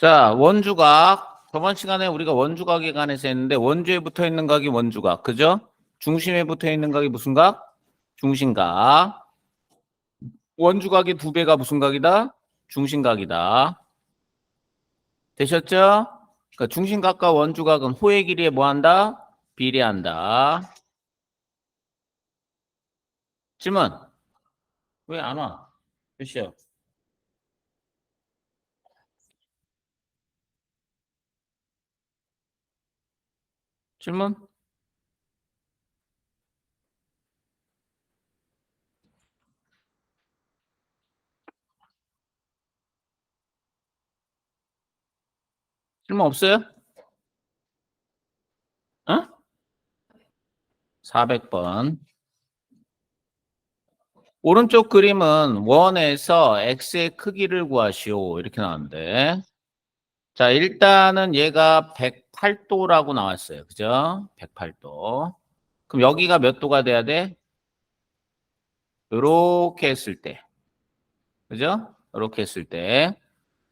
자, 원주각. 저번 시간에 우리가 원주각에 관해서 했는데 원주에 붙어 있는 각이 원주각. 그죠? 중심에 붙어 있는 각이 무슨 각? 중심각. 원주각의 두 배가 무슨 각이다? 중심각이다. 되셨죠? 그러니까 중심각과 원주각은 호의 길이에 뭐 한다? 비례한다. 질문. 왜 안 와? 몇 시야? 질문? 질문 없어요? 어? 400번. 오른쪽 그림은 원에서 x의 크기를 구하시오. 이렇게 나왔는데. 자, 일단은 얘가 108도라고 나왔어요. 그죠? 108도. 그럼 여기가 몇 도가 돼야 돼? 요렇게 했을 때. 그죠? 요렇게 했을 때.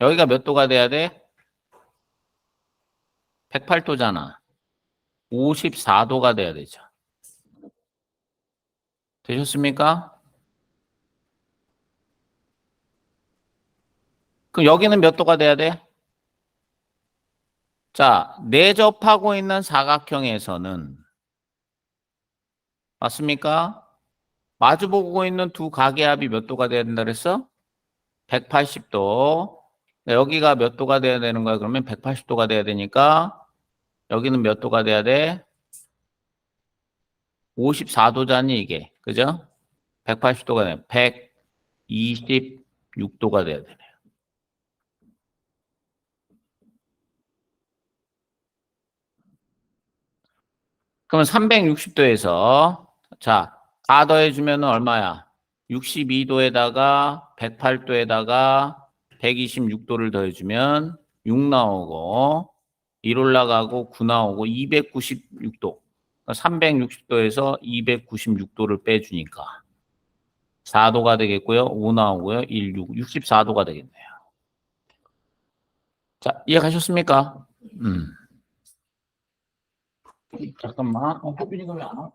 여기가 몇 도가 돼야 돼? 108도잖아. 54도가 돼야 되죠. 되셨습니까? 그럼 여기는 몇 도가 돼야 돼? 자, 내접하고 있는 사각형에서는 맞습니까? 마주보고 있는 두 각의 합이 몇 도가 돼야 된다 그랬어? 180도. 여기가 몇 도가 돼야 되는 거야? 그러면 180도가 돼야 되니까 여기는 몇 도가 돼야 돼? 54도잖니 이게. 그죠? 180도가 돼. 126도가 돼야 되네. 그러면 360도에서 자, 다 더해주면 얼마야? 62도에다가 108도에다가 126도를 더해주면 6 나오고 1 올라가고 9 나오고 296도. 360도에서 296도를 빼주니까 4도가 되겠고요. 5 나오고요. 1, 6, 64도가 되겠네요. 자, 이해가셨습니까? 음. 잠깐만. 호빈이가 왜 안 와?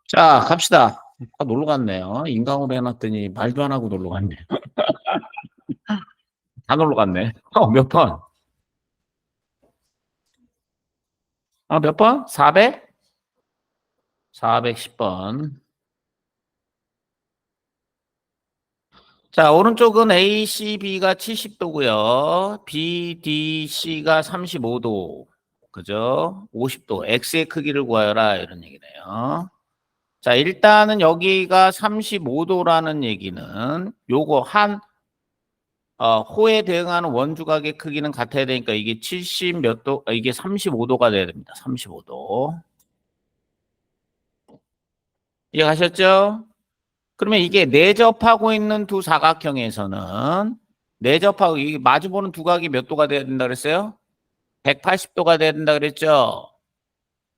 자, 갑시다. 놀러 갔네요. 인강으로 해놨더니 말도 안 하고 놀러 갔네. 다 놀러 갔네. 몇 번? 몇 번? 400? 410번. 자, 오른쪽은 ACB가 70도고요. BDC가 35도. 그죠? 50도. X의 크기를 구하여라. 이런 얘기네요. 자, 일단은 여기가 35도라는 얘기는 요거 호에 대응하는 원주각의 크기는 같아야 되니까 이게 70 몇 도, 이게 35도가 돼야 됩니다. 35도. 이해가셨죠? 그러면 이게 내접하고 있는 두 사각형에서는 내접하고 이 마주보는 두 각이 몇 도가 돼야 된다 그랬어요? 180도가 돼야 된다 그랬죠?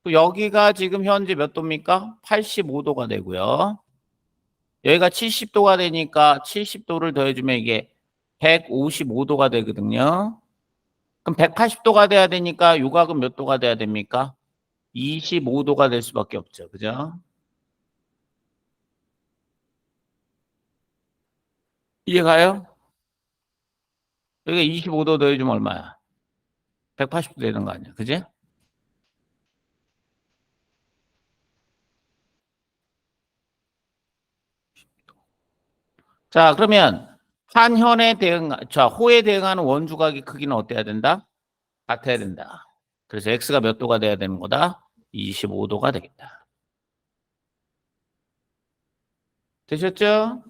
여기가 지금 현재 몇 도입니까? 85도가 되고요. 여기가 70도가 되니까 70도를 더해주면 이게 155도가 되거든요. 그럼 180도가 돼야 되니까 요 각은 몇 도가 돼야 됩니까? 25도가 될 수밖에 없죠. 그죠? 이해가요? 여기가 25도 더해주면 얼마야? 180도 되는 거 아니야? 그지? 자, 그러면 호에 대응하는 원주각의 크기는 어때야 된다? 같아야 된다. 그래서 x가 몇 도가 돼야 되는 거다? 25도가 되겠다. 되셨죠?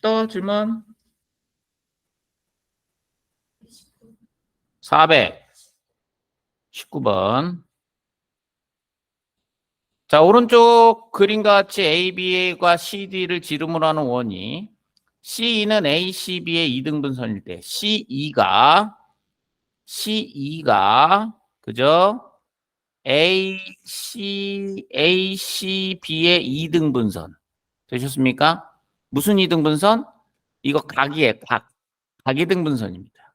또 질문? 419번. 자, 오른쪽 그림과 같이 AB가 CD를 지름으로 하는 원이 CE는 ACB의 이등분선일 때 CE가 그죠? ACB의 이등분선 되셨습니까? 무슨 이등분선? 이거 각이에요. 각이등분선입니다.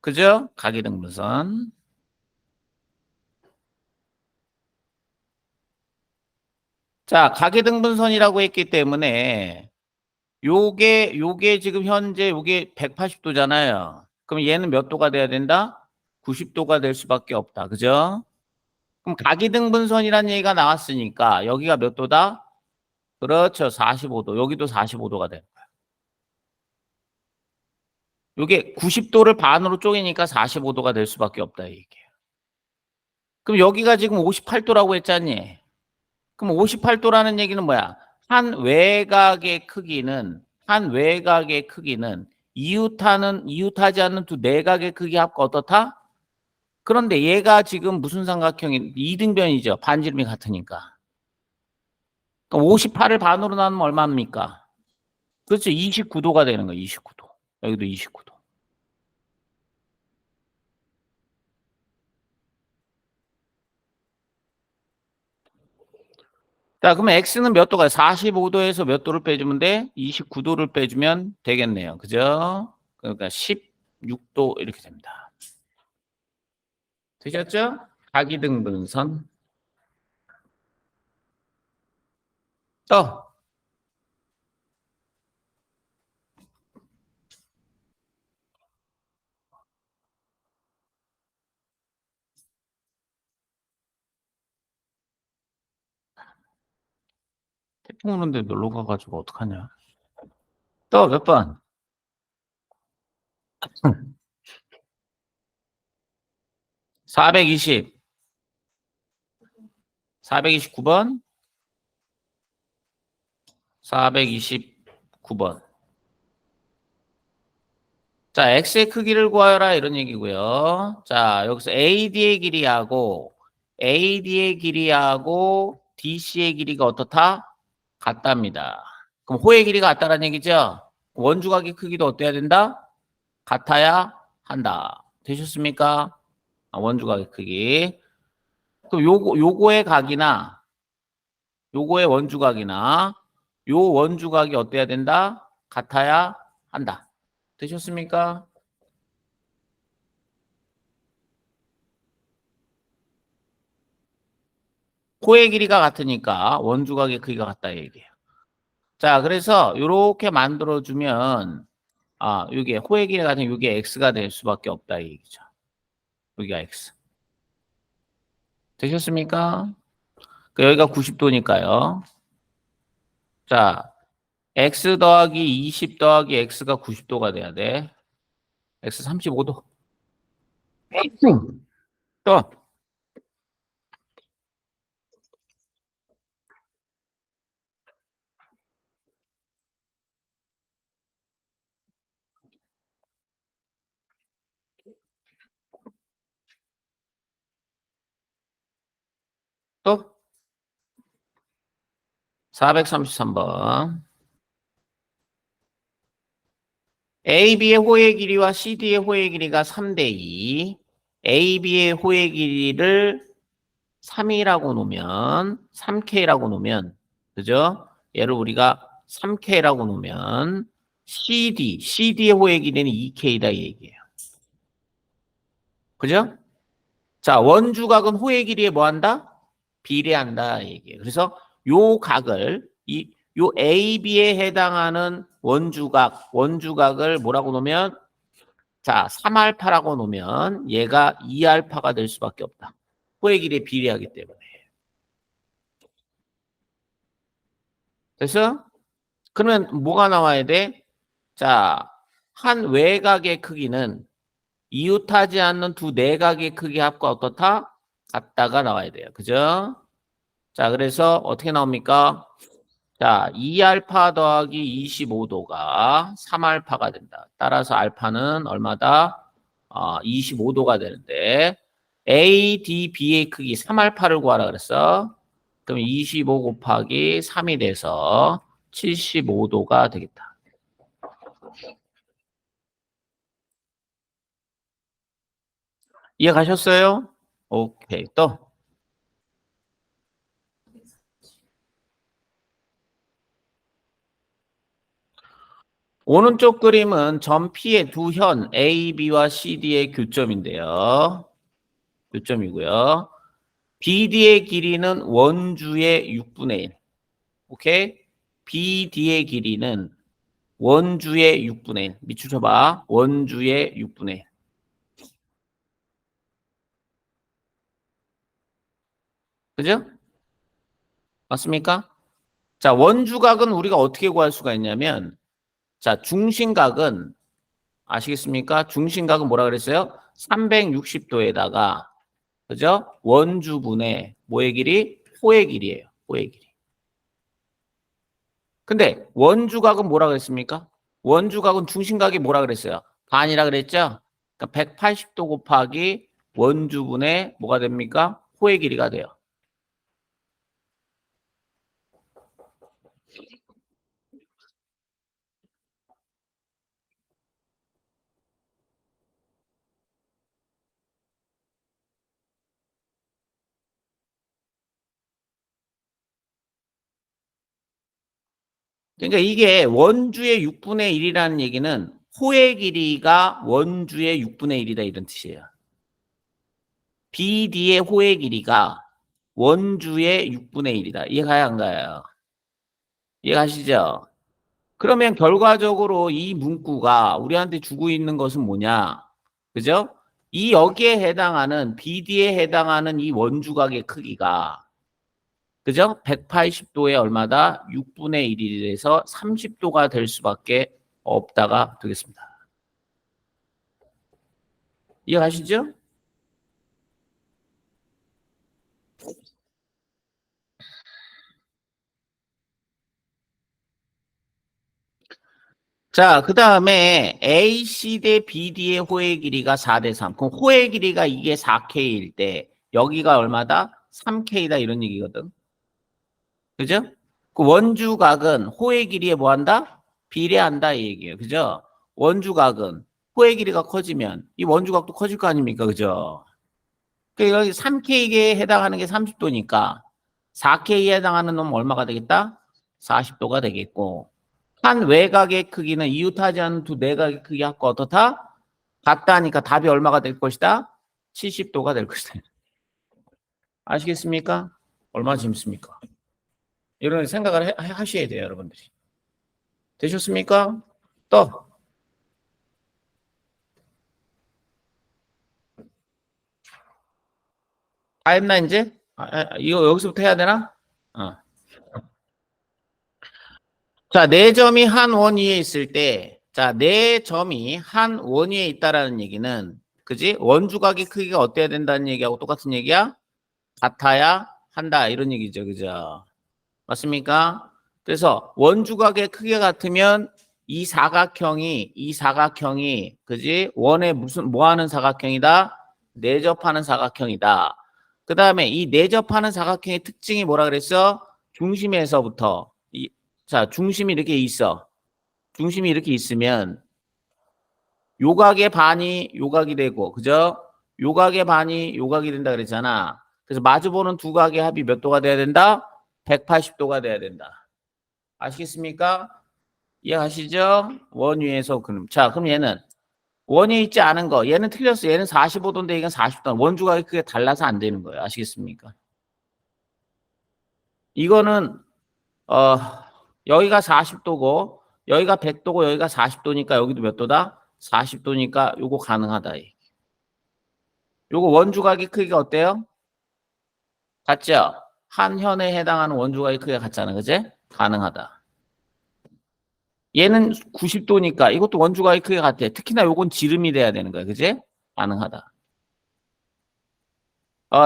그죠? 각이등분선. 자, 각이등분선이라고 했기 때문에 요게 지금 현재 요게 180도잖아요. 그럼 얘는 몇 도가 돼야 된다? 90도가 될 수밖에 없다. 그죠? 그럼 각이등분선이라는 얘기가 나왔으니까 여기가 몇 도다? 그렇죠. 45도. 여기도 45도가 돼. 요게 90도를 반으로 쪼개니까 45도가 될 수밖에 없다 이게. 그럼 여기가 지금 58도라고 했잖니. 그럼 58도라는 얘기는 뭐야? 한 외곽의 크기는 이웃하지 않는 두 내각의 크기 합과 어떻다? 그런데 얘가 지금 무슨 삼각형이 이등변이죠. 반지름이 같으니까. 그럼 58을 반으로 나누면 얼마입니까? 그렇죠. 29도가 되는 거예요. 29도. 여기도 29도. 자, 그러면 x는 몇 도가 45도에서 몇 도를 빼주면 돼? 29도를 빼주면 되겠네요. 그죠? 그러니까 16도 이렇게 됩니다. 되셨죠? 각이등분선. 또 태풍 오는데 놀러 가가지고 어떡하냐? 또 몇 번? 420, 429번, 429번. 자, x의 크기를 구하여라 이런 얘기고요. 자, 여기서 AD의 길이하고 DC의 길이가 어떻다? 같답니다. 그럼 호의 길이가 같다라는 얘기죠? 원주각의 크기도 어때야 된다? 같아야 한다. 되셨습니까? 원주각의 크기. 그럼 요거의 각이나 요거의 원주각이나 요 원주각이 어때야 된다? 같아야 한다. 되셨습니까? 코의 길이가 같으니까 원주각의 크기가 같다 얘기예요. 자, 그래서 요렇게 만들어주면 요게 호의 길이가 같으면 요게 x가 될 수밖에 없다 이 얘기죠. 여기가 x. 되셨습니까? 여기가 90도니까요. 자, x 더하기 20 더하기 x가 90도가 돼야 돼. x 35도. 또 433번. AB의 호의 길이와 CD의 호의 길이가 3대 2. AB의 호의 길이를 3이라고 놓으면 3K라고 놓으면 그죠? 얘를 우리가 3K라고 놓으면 CD의 호의 길이는 2K다 이 얘기예요. 그죠? 자, 원주각은 호의 길이에 뭐 한다? 비례한다 이 얘기예요. 그래서 요 각을 요 AB에 해당하는 원주각을 뭐라고 놓으면 자, 3알파라고 놓으면 얘가 2알파가 될 수밖에 없다. 호의 길이에 비례하기 때문에. 그래서 그러면 뭐가 나와야 돼? 자, 한 외곽의 크기는 이웃하지 않는 두 내각의 크기 합과 어떻다? 같다가 나와야 돼요. 그죠? 자, 그래서 어떻게 나옵니까? 자, 2알파 더하기 25도가 3알파가 된다. 따라서 알파는 얼마다? 25도가 되는데 A, D, B의 크기 3알파를 구하라 그랬어. 그럼 25 곱하기 3이 돼서 75도가 되겠다. 이해 가셨어요? 오케이. 또 오른쪽 그림은 점 P의 두 현 A, B와 CD의 교점인데요. 교점이고요. BD의 길이는 원주의 6분의 1. 오케이? BD의 길이는 원주의 6분의 1. 밑줄 쳐봐. 원주의 6분의 1. 그죠? 맞습니까? 자, 원주각은 우리가 어떻게 구할 수가 있냐면, 자, 중심각은, 아시겠습니까? 중심각은 뭐라 그랬어요? 360도에다가, 그죠? 원주분의 뭐의 길이? 호의 길이에요. 호의 길이. 근데 원주각은 뭐라 그랬습니까? 원주각은 중심각이 뭐라 그랬어요? 반이라 그랬죠? 그러니까 180도 곱하기 원주분의 뭐가 됩니까? 호의 길이가 돼요. 그러니까 이게 원주의 6분의 1이라는 얘기는 호의 길이가 원주의 6분의 1이다 이런 뜻이에요. BD의 호의 길이가 원주의 6분의 1이다. 이해가야 안 가요? 이해가시죠? 그러면 결과적으로 이 문구가 우리한테 주고 있는 것은 뭐냐? 그죠? 이 여기에 해당하는 BD에 해당하는 이 원주각의 크기가 그죠? 180도에 얼마다 6분의 1이 돼서 30도가 될 수밖에 없다가 되겠습니다. 이해가시죠? 자, 그 다음에 AC 대 BD의 호의 길이가 4대 3. 그럼 호의 길이가 이게 4K일 때 여기가 얼마다? 3K다 이런 얘기거든. 그죠? 그 원주각은 호의 길이에 뭐 한다? 비례한다 이 얘기예요. 그죠? 원주각은 호의 길이가 커지면 이 원주각도 커질 거 아닙니까? 그죠? 그 여기 3K에 해당하는 게 30도니까 4K에 해당하는 놈은 얼마가 되겠다? 40도가 되겠고 한 외곽의 크기는 이웃하지 않는 두 내각의 크기하고 어떻다? 같다니까 답이 얼마가 될 것이다? 70도가 될 것이다. 아시겠습니까? 얼마나 재밌습니까? 이런 생각을 하셔야 돼요, 여러분들이. 되셨습니까? 또, 다 했나, 이제? 이거 여기서부터 해야 되나? 어. 자, 네 점이 한 원 위에 있을 때, 자, 네 점이 한 원 위에 있다라는 얘기는, 그지? 원주각의 크기가 어때야 된다는 얘기하고 똑같은 얘기야? 같아야 한다. 이런 얘기죠, 그죠? 맞습니까? 그래서 원주각의 크기가 같으면 이 사각형이, 그지? 원에 무슨, 뭐 하는 사각형이다? 내접하는 사각형이다. 그 다음에 이 내접하는 사각형의 특징이 뭐라 그랬어? 중심에서부터, 자, 중심이 이렇게 있어. 중심이 이렇게 있으면 요각의 반이 요각이 되고, 그죠? 요각의 반이 요각이 된다 그랬잖아. 그래서 마주보는 두 각의 합이 몇 도가 돼야 된다? 180도가 돼야 된다. 아시겠습니까? 이해하시죠? 원 위에서 그럼. 자, 그럼 얘는 원에 있지 않은 거. 얘는 틀렸어. 얘는 45도인데 이건 40도. 원주각이 크게 달라서 안 되는 거예요. 아시겠습니까? 이거는 어 여기가 40도고 여기가 100도고 여기가 40도니까 여기도 몇 도다? 40도니까 요거 가능하다. 요거 원주각의 크기가 어때요? 같죠? 한 현에 해당하는 원주각의 크기가 같잖아. 그제? 가능하다. 얘는 90도니까 이것도 원주각의 크기가 같아. 특히나 요건 지름이 돼야 되는 거야. 그제? 가능하다.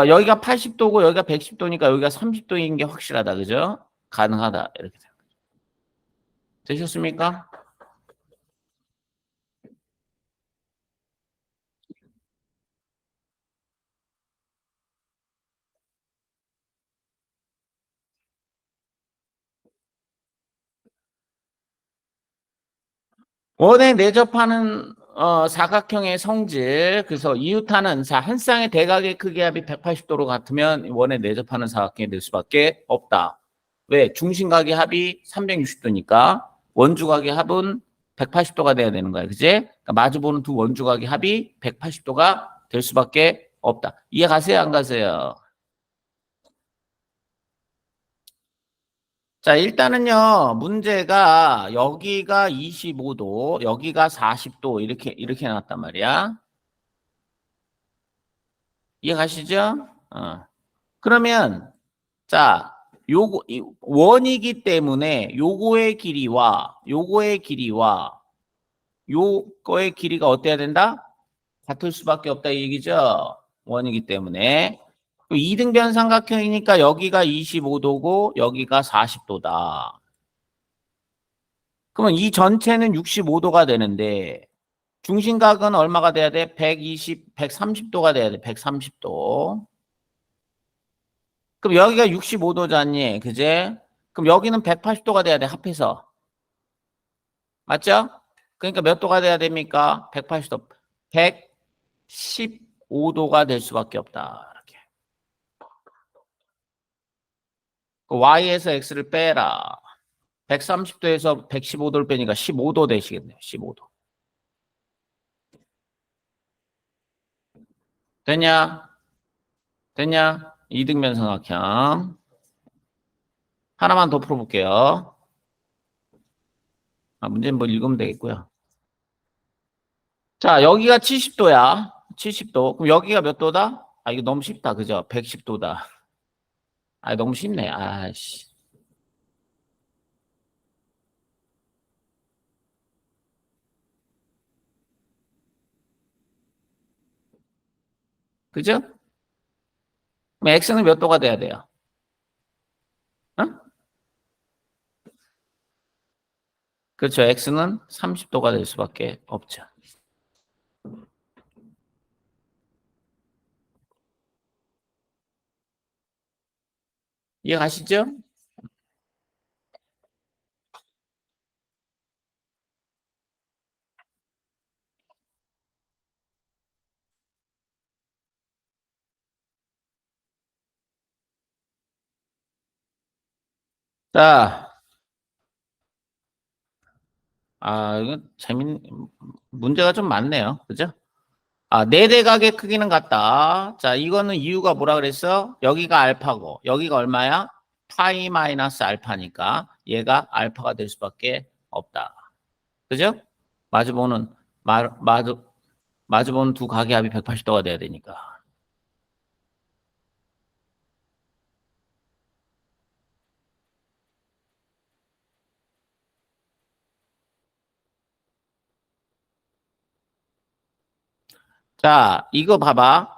여기가 80도고 여기가 110도니까 여기가 30도인 게 확실하다. 그죠? 가능하다. 이렇게 되셨습니까? 원에 내접하는 사각형의 성질, 그래서 이웃하는 한 쌍의 대각의 크기 합이 180도로 같으면 원에 내접하는 사각형이 될 수밖에 없다. 왜? 중심각의 합이 360도니까 원주각의 합은 180도가 돼야 되는 거야. 그지? 그러니까 마주보는 두 원주각의 합이 180도가 될 수밖에 없다. 이해 가세요? 안 가세요? 자, 일단은요, 문제가 여기가 25도, 여기가 40도, 이렇게 나왔단 말이야. 이해 가시죠? 그러면, 자, 원이기 때문에 요거의 길이가 어때야 된다? 같을 수밖에 없다, 이 얘기죠? 원이기 때문에. 이등변 삼각형이니까 여기가 25도고, 여기가 40도다. 그러면 이 전체는 65도가 되는데 중심각은 얼마가 돼야 돼? 130도가 돼야 돼. 130도. 그럼 여기가 65도잖니. 그제? 그럼 여기는 180도가 돼야 돼. 합해서. 맞죠? 그러니까 몇 도가 돼야 됩니까? 180도. 115도가 될 수밖에 없다. 이렇게. y에서 x를 빼라. 130도에서 115도를 빼니까 15도 되시겠네요. 15도. 됐냐? 됐냐? 이등변 삼각형. 하나만 더 풀어볼게요. 문제는 뭐 읽으면 되겠고요. 자, 여기가 70도야. 70도. 그럼 여기가 몇 도다? 이거 너무 쉽다. 그죠? 110도다. 너무 쉽네. 아씨. 그죠? 그럼 x는 몇 도가 돼야 돼요? 응? 그렇죠. x는 30도가 될 수밖에 없죠. 이해가시죠? 자, 이거 문제가 좀 많네요. 그죠? 네 대각의 크기는 같다. 자, 이거는 이유가 뭐라 그랬어? 여기가 알파고, 여기가 얼마야? 파이 마이너스 알파니까 얘가 알파가 될 수밖에 없다. 그죠? 마주보는, 마주보는 두 각의 합이 180도가 돼야 되니까. 자, 이거 봐봐.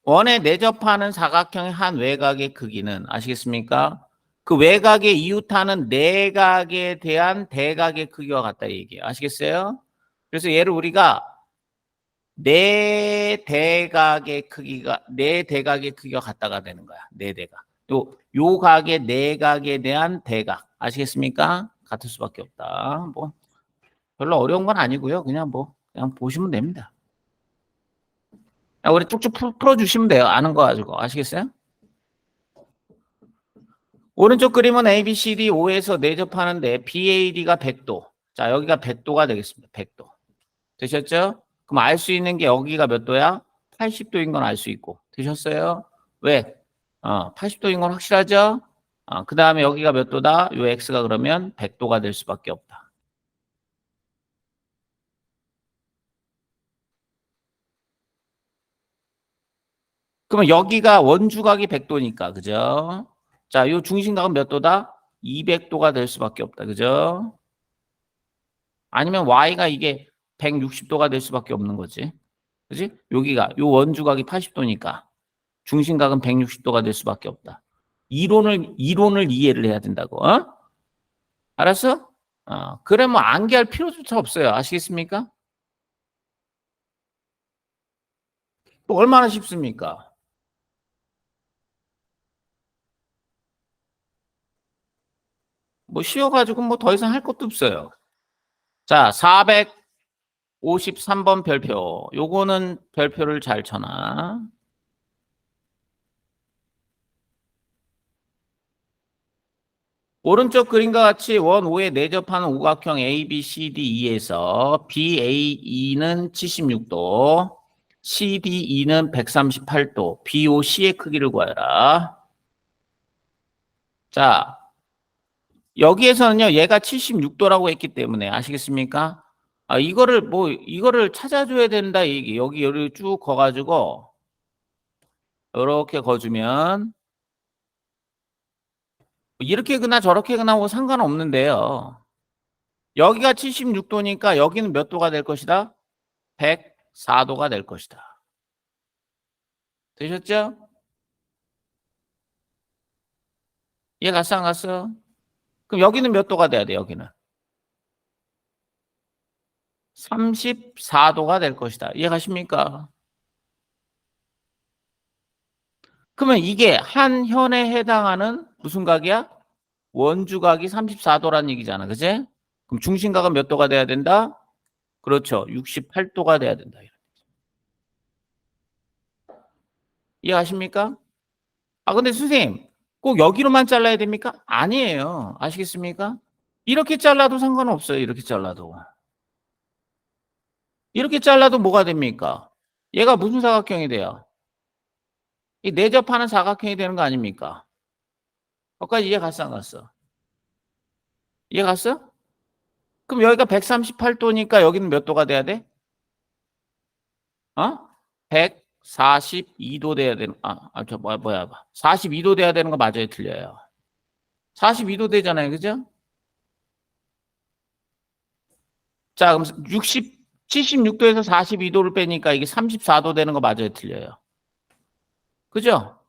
원에 내접하는 사각형의 한 외곽의 크기는 아시겠습니까? 그 외곽의 이웃하는 내각에 대한 대각의 크기와 같다 얘기예요. 아시겠어요? 그래서 얘를 우리가 네 대각의 크기가 같다가 되는 거야. 네 대각. 요 각의 내각에 대한 대각. 아시겠습니까? 같을 수밖에 없다. 뭐 별로 어려운 건 아니고요. 그냥 보시면 됩니다. 우리 쭉쭉 풀어주시면 돼요. 아는 거 가지고. 아시겠어요? 오른쪽 그림은 ABCD O에서 내접하는데 BAD가 100도. 자, 여기가 100도가 되겠습니다. 100도. 되셨죠? 그럼 알 수 있는 게 여기가 몇 도야? 80도인 건 알 수 있고. 되셨어요? 왜? 80도인 건 확실하죠? 그 다음에 여기가 몇 도다? 요 X가 그러면 100도가 될 수밖에 없다. 그러면 여기가 원주각이 100도니까, 그죠? 자, 요 중심각은 몇 도다? 200도가 될 수밖에 없다. 그죠? 아니면 Y가 이게 160도가 될 수밖에 없는 거지. 그지? 여기가, 요 원주각이 80도니까 중심각은 160도가 될 수밖에 없다. 이론을 이해를 해야 된다고. 알았어? 그래, 뭐, 암기할 필요조차 없어요. 아시겠습니까? 또 얼마나 쉽습니까? 뭐, 쉬워가지고 뭐 더 이상 할 것도 없어요. 자, 453번 별표. 요거는 별표를 잘 쳐놔. 오른쪽 그림과 같이 원 5에 내접하는 오각형 ABCDE에서 BAE는 76도, CDE는 138도, BOC의 크기를 구하라. 자, 여기에서는요, 얘가 76도라고 했기 때문에 아시겠습니까? 이거를 찾아줘야 된다, 얘기. 여기 쭉 거가지고, 이렇게 거주면, 이렇게 그나 저렇게 그나 뭐 상관없는데요. 여기가 76도니까 여기는 몇 도가 될 것이다? 104도가 될 것이다. 되셨죠? 이해 갔어, 안 갔어? 그럼 여기는 몇 도가 돼야 돼, 여기는? 34도가 될 것이다. 이해 가십니까? 그러면 이게 한 현에 해당하는 무슨 각이야? 원주각이 34도란 얘기잖아. 그지? 그럼 중심각은 몇 도가 돼야 된다? 그렇죠. 68도가 돼야 된다. 이해하십니까? 근데 선생님, 꼭 여기로만 잘라야 됩니까? 아니에요. 아시겠습니까? 이렇게 잘라도 상관없어요. 이렇게 잘라도. 이렇게 잘라도 뭐가 됩니까? 얘가 무슨 사각형이 돼요? 이 내접하는 사각형이 되는 거 아닙니까? 거기까지 이해 갔어, 안 갔어? 이해 갔어? 그럼 여기가 138도니까 여기는 몇 도가 돼야 돼? 142도 돼야 되는, 42도 돼야 되는 거 맞아요? 틀려요? 42도 되잖아요. 그죠? 자, 그럼 76도에서 42도를 빼니까 이게 34도 되는 거 맞아요? 틀려요? 그죠?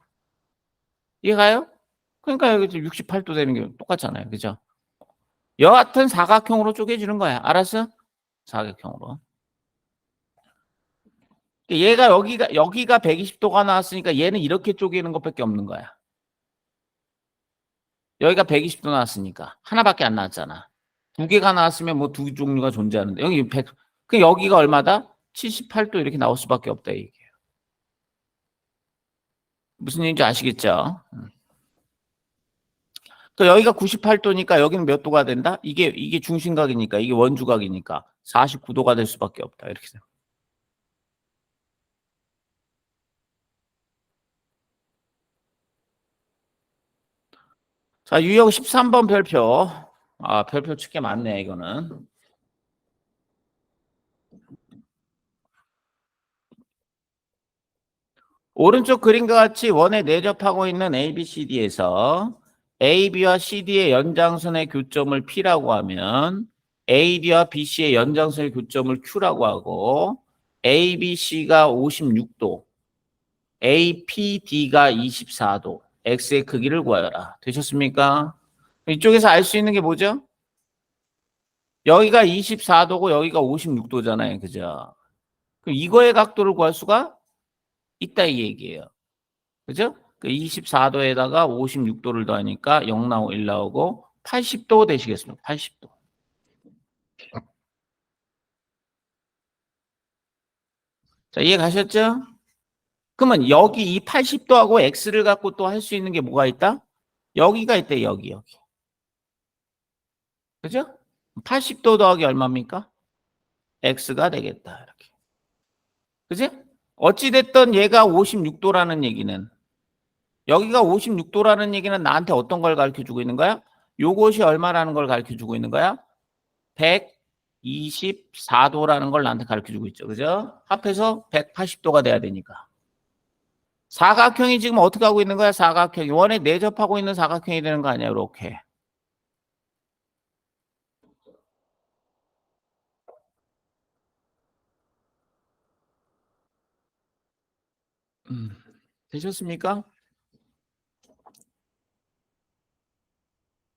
이해가요? 그러니까 여기 68도 되는 게 똑같잖아요. 그죠? 여하튼 사각형으로 쪼개지는 거야. 알았어? 사각형으로. 얘가 여기가 120도가 나왔으니까 얘는 이렇게 쪼개는 것밖에 없는 거야. 여기가 120도 나왔으니까 하나밖에 안 나왔잖아. 두 개가 나왔으면 뭐 두 종류가 존재하는데 여기 100. 그 여기가 얼마다? 78도 이렇게 나올 수밖에 없다 이게. 무슨 얘기인지 아시겠죠? 또 여기가 98도니까 여기는 몇 도가 된다? 이게 중심각이니까 이게 원주각이니까 49도가 될 수밖에 없다. 이렇게 생각. 자, 유형 13번 별표. 아, 별표 칠게 많네, 이거는. 오른쪽 그림과 같이 원에 내접하고 있는 ABCD에서 AB와 CD의 연장선의 교점을 P라고 하면 AD와 BC의 연장선의 교점을 Q라고 하고 ABC가 56도, APD가 24도, X의 크기를 구하여라. 되셨습니까? 이쪽에서 알 수 있는 게 뭐죠? 여기가 24도고 여기가 56도잖아요. 그죠? 그럼 이거의 각도를 구할 수가 있다 이 얘기예요. 그죠? 그 24도에다가 56도를 더하니까 0 나오고 1 나오고 80도 되시겠습니다. 80도. 자, 이해 가셨죠? 그러면 여기 이 80도하고 x를 갖고 또 할 수 있는 게 뭐가 있다? 여기가 있대, 여기. 그죠? 80도 더하기 얼마입니까? x가 되겠다. 이렇게. 그지? 어찌됐든 얘가 56도라는 얘기는 여기가 56도라는 얘기는 나한테 어떤 걸 가르쳐 주고 있는 거야? 요것이 얼마라는 걸 가르쳐 주고 있는 거야? 124도라는 걸 나한테 가르쳐 주고 있죠. 그죠? 합해서 180도가 돼야 되니까. 사각형이 지금 어떻게 하고 있는 거야? 사각형이 원에 내접하고 있는 사각형이 되는 거 아니야? 이렇게. 음, 되셨습니까?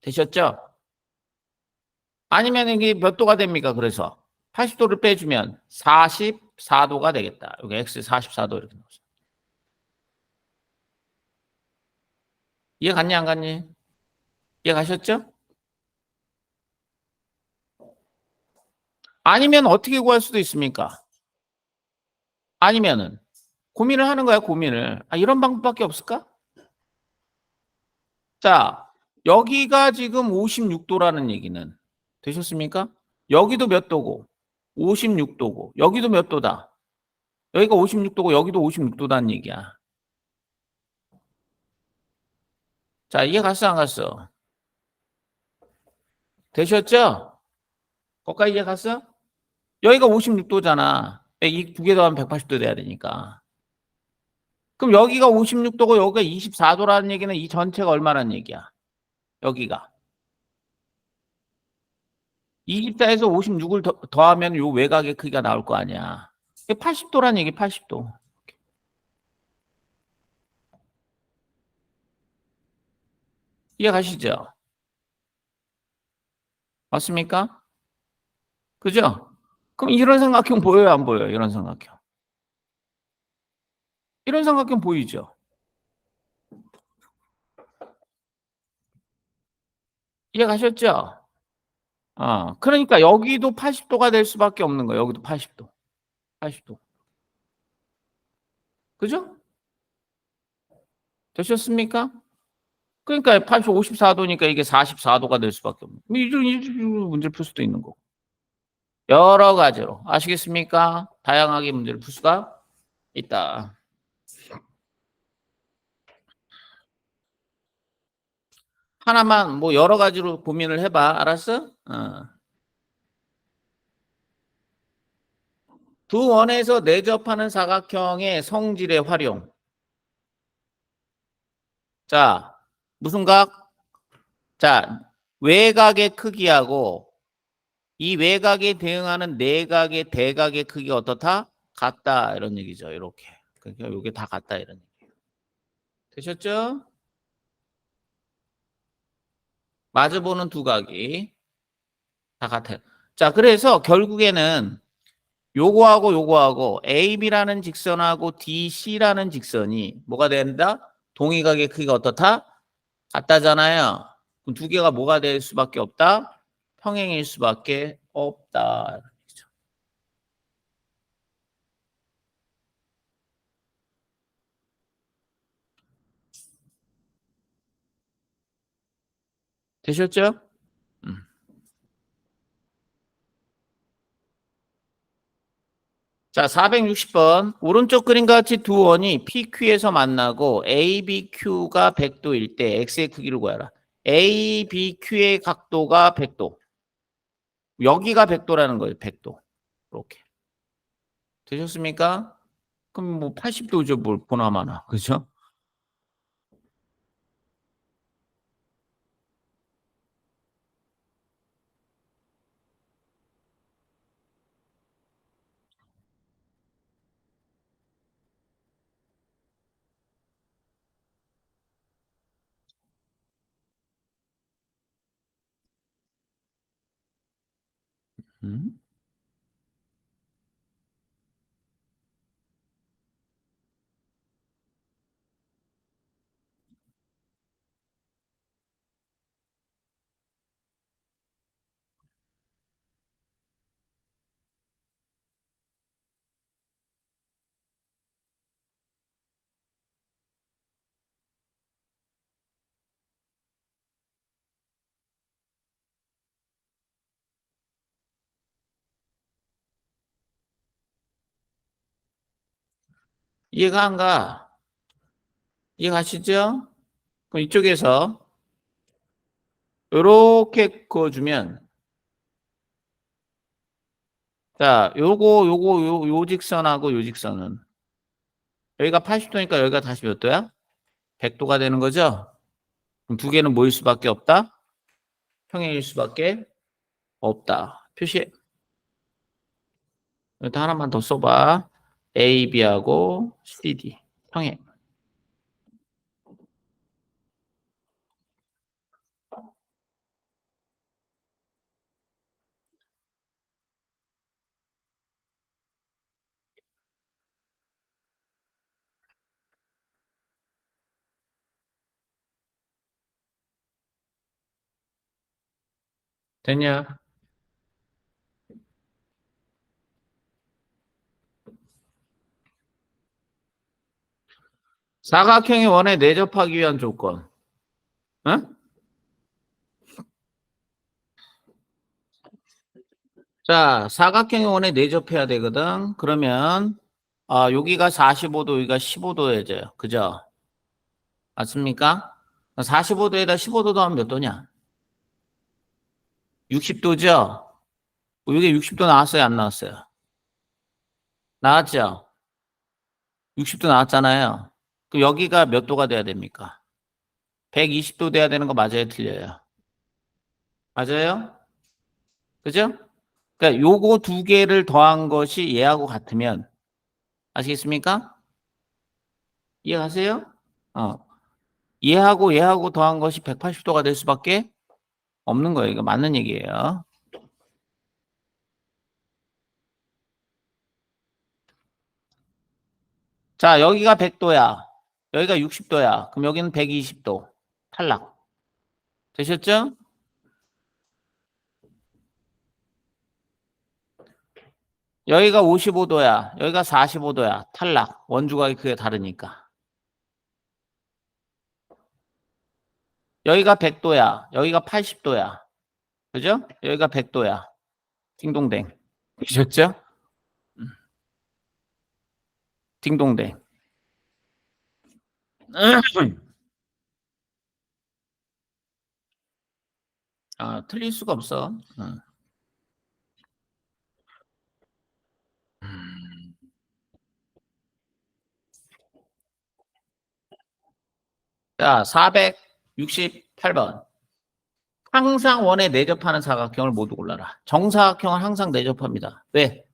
되셨죠? 아니면 이게 몇 도가 됩니까? 그래서 80도를 빼주면 44도가 되겠다. 여기 x 44도 이렇게 나오죠. 이해 갔니 안 갔니? 이해 가셨죠? 아니면 어떻게 구할 수도 있습니까? 아니면은 고민을 하는 거야, 고민을. 아, 이런 방법밖에 없을까? 자, 여기가 지금 56도라는 얘기는 되셨습니까? 여기도 몇 도고? 56도고. 여기도 몇 도다? 여기가 56도고 여기도 56도다는 얘기야. 자, 이해 갔어, 안 갔어? 되셨죠? 거기까지 이해 갔어? 여기가 56도잖아. 이 두 개 더하면 180도 돼야 되니까. 그럼 여기가 56도고 여기가 24도라는 얘기는 이 전체가 얼마라는 얘기야? 여기가. 24에서 56을 더하면 요 외곽의 크기가 나올 거 아니야. 80도라는 얘기, 80도. 이해 가시죠? 맞습니까? 그죠? 그럼 이런 삼각형 보여요, 안 보여요? 이런 삼각형. 이런 삼각형 보이죠? 이해 가셨죠? 그러니까 여기도 80도가 될 수밖에 없는 거예요. 여기도 80도. 80도. 그죠? 되셨습니까? 그러니까 80, 54도니까 이게 44도가 될 수밖에 없는 거예요. 이런 문제를 풀 수도 있는 거고. 여러 가지로. 아시겠습니까? 다양하게 문제를 풀 수가 있다. 하나만 뭐 여러 가지로 고민을 해봐. 알았어? 두 원에서 내접하는 사각형의 성질의 활용. 자, 무슨 각? 자, 외곽의 크기하고 이 외곽에 대응하는 내각의 대각의 크기가 어떻다? 같다. 이런 얘기죠. 이렇게. 그러니까 이게 다 같다. 이런 얘기. 되셨죠? 마주보는 두 각이 다 같아요. 자, 그래서 결국에는 요거하고 AB라는 직선하고 DC라는 직선이 뭐가 된다? 동의각의 크기가 어떻다? 같다잖아요. 그럼 두 개가 뭐가 될 수밖에 없다? 평행일 수밖에 없다. 되셨죠? 음. 자, 460번. 오른쪽 그림과 같이 두 원이 PQ에서 만나고 ABQ가 100도일 때 X의 크기를 구하라. ABQ의 각도가 100도. 여기가 100도라는 거예요. 100도. 이렇게. 되셨습니까? 그럼 뭐 80도죠. 뭘 보나마나. 그죠? 음? 이해가 안 가? 이해가시죠? 그럼 이쪽에서 이렇게 그어주면 자, 요 직선하고 요 직선은 여기가 80도니까 여기가 다시 몇 도야? 100도가 되는 거죠? 그럼 두 개는 뭐일 수밖에 없다? 평행일 수밖에 없다. 표시. 일단 하나만 더 써봐. A, B하고 CD. 평행. 됐냐? 사각형의 원에 내접하기 위한 조건. 응? 자, 사각형의 원에 내접해야 되거든. 그러면 여기가 45도, 여기가 15도여져요. 그죠? 맞습니까? 45도에다 15도 더하면 몇 도냐? 60도죠? 이게 60도 나왔어요? 안 나왔어요? 나왔죠? 60도 나왔잖아요. 그럼 여기가 몇 도가 돼야 됩니까? 120도 돼야 되는 거 맞아요? 틀려요? 맞아요? 그죠? 그러니까 요거 두 개를 더한 것이 얘하고 같으면 아시겠습니까? 이해가세요? 어. 얘하고 더한 것이 180도가 될 수밖에 없는 거예요. 이거 맞는 얘기예요. 자, 여기가 100도야. 여기가 60도야. 그럼 여기는 120도. 탈락. 되셨죠? 여기가 55도야. 여기가 45도야. 탈락. 원주각이 크게 다르니까. 여기가 100도야. 여기가 80도야. 그죠? 여기가 100도야. 딩동댕. 되셨죠? 딩동댕. 틀릴 수가 없어. 자, 468번. 항상 원에 내접하는 사각형을 모두 골라라. 정사각형은 항상 내접합니다. 왜?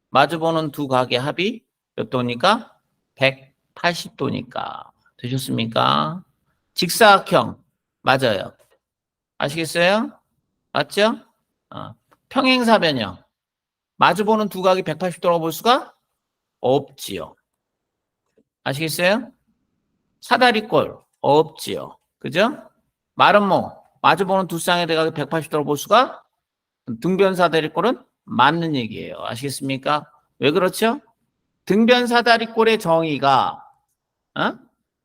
마주보는 두 각의 합이 몇 도니까? 180도니까. 되셨습니까? 직사각형. 맞아요. 아시겠어요? 맞죠? 평행사변형. 마주보는 두 각이 180도라고 볼 수가 없지요. 아시겠어요? 사다리꼴. 없지요. 그죠? 마름모. 마주보는 두 쌍의 대각이 180도로 볼 수가 등변사다리꼴은 맞는 얘기예요. 아시겠습니까? 왜 그렇죠? 등변사다리꼴의 정의가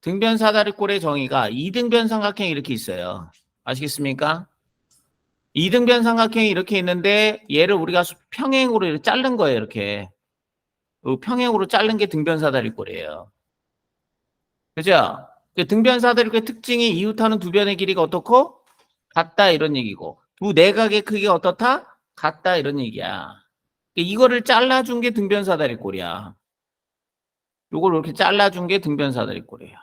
등변사다리꼴의 정의가 이등변 삼각형이 이렇게 있어요. 아시겠습니까? 이등변 삼각형이 이렇게 있는데 얘를 우리가 평행으로 이렇게 자른 거예요. 이렇게. 평행으로 자른 게 등변사다리꼴이에요. 그죠? 그 등변사다리꼴의 특징이 이웃하는 두 변의 길이가 어떻고? 같다 이런 얘기고 두 내각의 크기가 어떻다? 같다 이런 얘기야. 이거를 잘라준 게 등변사다리꼴이야. 요걸 이렇게 잘라준 게 등변사다리꼴이에요.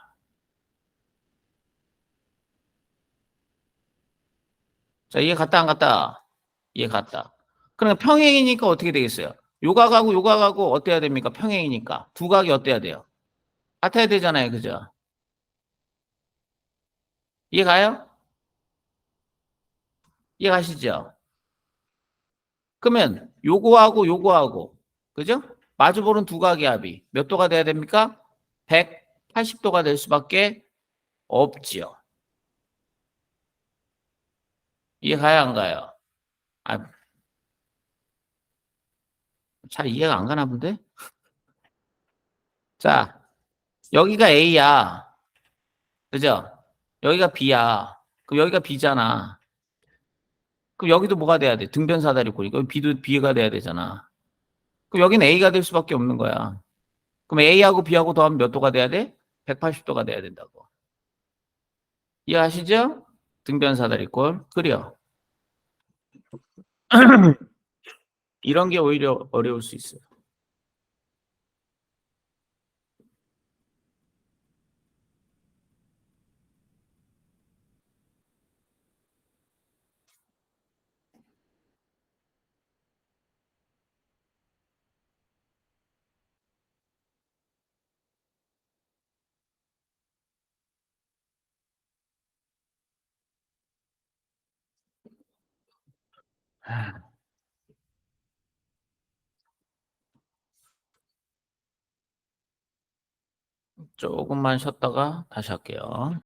자, 이해 갔다 안 갔다? 이해 갔다. 그러니까 평행이니까 어떻게 되겠어요? 요각하고 요각하고 어때야 됩니까? 평행이니까. 두 각이 어때야 돼요? 같아야 되잖아요. 그죠? 이해 가요? 이해 가시죠? 그러면 요거하고 요거하고 그죠? 마주보는 두 각의 합이 몇 도가 돼야 됩니까? 180도가 될 수밖에 없지요. 이해 가요 안 가요? 아, 잘 이해가 안 가나 본데? 자, 여기가 A야. 그죠? 여기가 B야. 그럼 여기가 B잖아. 그럼 여기도 뭐가 돼야 돼? 등변사다리꼴이니까 B도 B가 돼야 되잖아. 그럼 여기는 A가 될 수밖에 없는 거야. 그럼 A하고 B하고 더하면 몇 도가 돼야 돼? 180도가 돼야 된다고. 이해하시죠? 등변사다리꼴. 그려. 이런 게 오히려 어려울 수 있어요. 조금만 쉬었다가 다시 할게요.